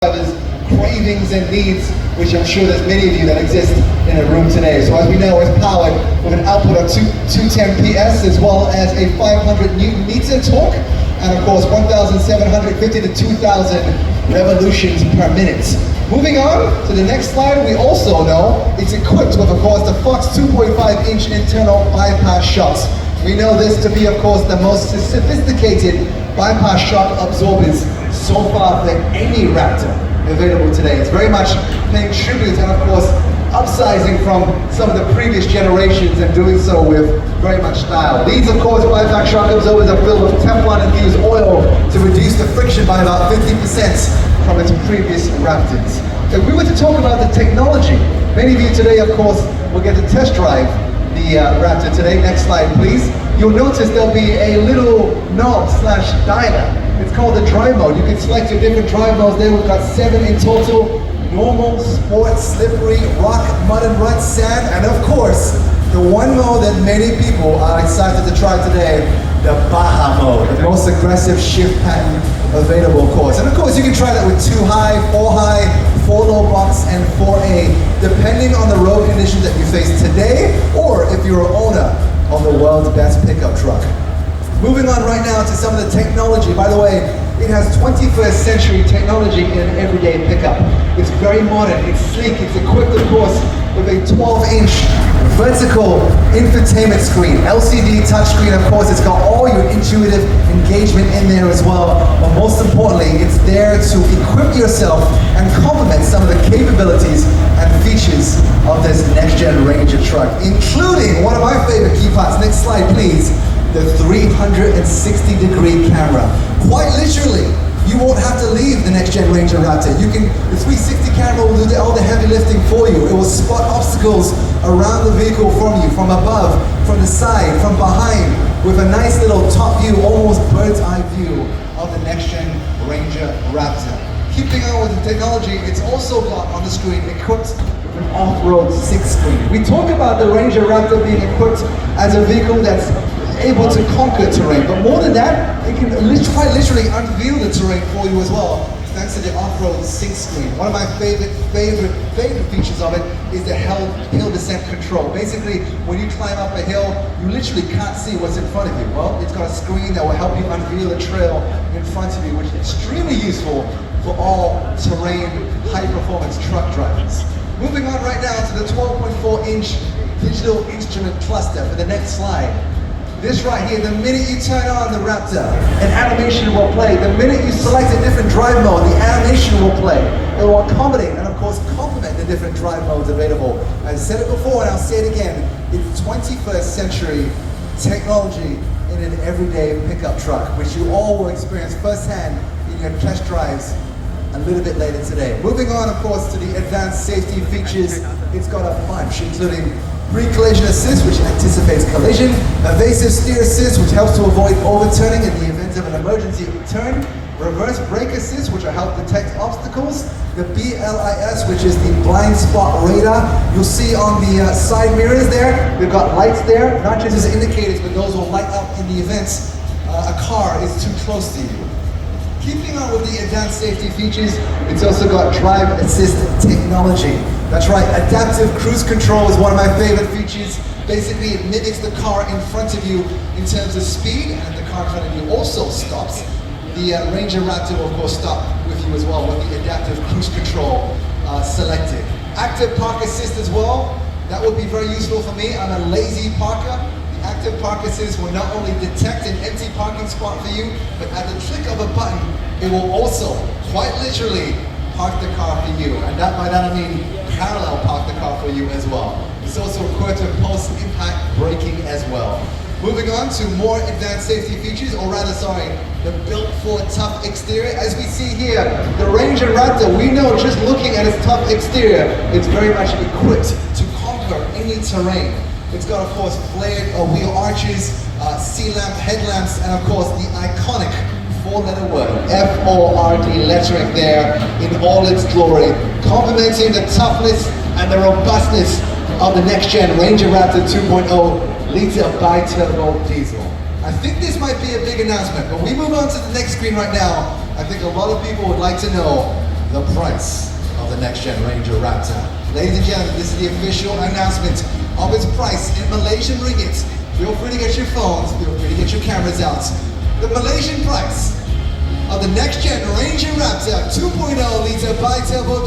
drivers' cravings and needs, which I'm sure there's many of you that exist in a room today. So as we know, it's powered with an output of 210 PS as well as a 500 Newton meter torque, and of course 1,750 to 2,000 revolutions per minute. Moving on to the next slide, we also know it's equipped with, of course, the Fox 2.5-inch internal bypass shocks. We know this to be, of course, the most sophisticated bypass shock absorbers so far than any Raptor available today. It's very much paying tribute and, of course, upsizing from some of the previous generations and doing so with very much style. These, of course, bypass shock absorbers are filled with Teflon-infused oil to reduce the friction by about 50% from its previous Raptors. If we were to talk about the technology, many of you today, of course, will get to test drive the Raptor today. Next slide, please. You'll notice there'll be a little knob/dialer. It's called the drive mode. You can select your different drive modes there. We've got 7 in total: normal, sport, slippery, rock, mud and rut, sand, and of course, the one mode that many people are excited to try today, the Baja mode, the most aggressive shift pattern available, of course. And of course, you can try that with 2 high, 4 high, 4 low box, and 4A, depending on the road conditions that you face today, or if you're an owner of the world's best pickup truck. Moving on right now to some of the technology. By the way, it has 21st century technology in an everyday pickup. It's very modern, it's sleek, it's equipped, of course, with a 12-inch vertical infotainment screen, LCD touchscreen. Of course, it's got all your intuitive engagement in there as well. But most importantly, it's there to equip yourself and complement some of the capabilities and features of this next-gen Ranger truck, including one of my favorite key parts. Next slide, please. The 360-degree camera. Quite literally, you won't have to leave the next-gen Ranger Raptor. The 360 camera will do all the heavy lifting for you. It will spot obstacles around the vehicle from you, from above, from the side, from behind, with a nice little top view, almost bird's eye view of the next-gen Ranger Raptor. Keeping on with the technology, it's also got on the screen equipped with an off-road 6-screen. We talk about the Ranger Raptor being equipped as a vehicle that's able to conquer terrain, but more than that, it can quite literally unveil the terrain for you as well, thanks to the off-road 6-screen. One of my favorite features of it is the hill descent control. Basically, when you climb up a hill, you literally can't see what's in front of you. Well, it's got a screen that will help you unveil the trail in front of you, which is extremely useful for all terrain, high-performance truck drivers. Moving on right now to the 12.4-inch digital instrument cluster for the next slide. This right here, the minute you turn on the Raptor, an animation will play. The minute you select a different drive mode, the animation will play. It will accommodate and, of course, complement the different drive modes available. I said it before and I'll say it again. It's 21st century technology in an everyday pickup truck, which you all will experience firsthand in your test drives a little bit later today. Moving on, of course, to the advanced safety features. It's got a bunch, including pre-collision assist, which anticipates collision, evasive steer assist, which helps to avoid overturning in the event of an emergency turn, reverse brake assist, which will help detect obstacles, the BLIS, which is the blind spot radar. You'll see on the side mirrors there, we've got lights there, not just as indicators, but those will light up in the event a car is too close to you. Keeping on with the advanced safety features, it's also got drive assist technology. That's right, adaptive cruise control is one of my favorite features. Basically, it mimics the car in front of you in terms of speed, and if the car in front of you also stops, the Ranger Raptor will, of course, stop with you as well with the adaptive cruise control selected. Active park assist as well. That would be very useful for me. I'm a lazy parker. The active park assist will not only detect an empty parking spot for you, but at the click of a button, it will also, quite literally, park the car for you. And by that I mean parallel park the car for you as well. It's also equipped with post-impact braking as well. Moving on to more advanced safety features, or rather, sorry, the built for tough exterior. As we see here, the Ranger Raptor, we know just looking at its tough exterior, it's very much equipped to conquer any terrain. It's got, of course, flared wheel arches, C-lamp headlamps, and of course, the iconic 4-letter word, F-O-R-D lettering there in all its glory, complementing the toughness and the robustness of the next-gen Ranger Raptor 2.0 liter bi-turbo diesel. I think this might be a big announcement, but we move on to the next screen right now. I think a lot of people would like to know the price of the next gen Ranger Raptor. Ladies and gentlemen, this is the official announcement of its price in Malaysian ringgit. Feel free to get your phones, feel free to get your cameras out. The Malaysian price of the next gen Ranger Raptor 2.0 liter bi-turbo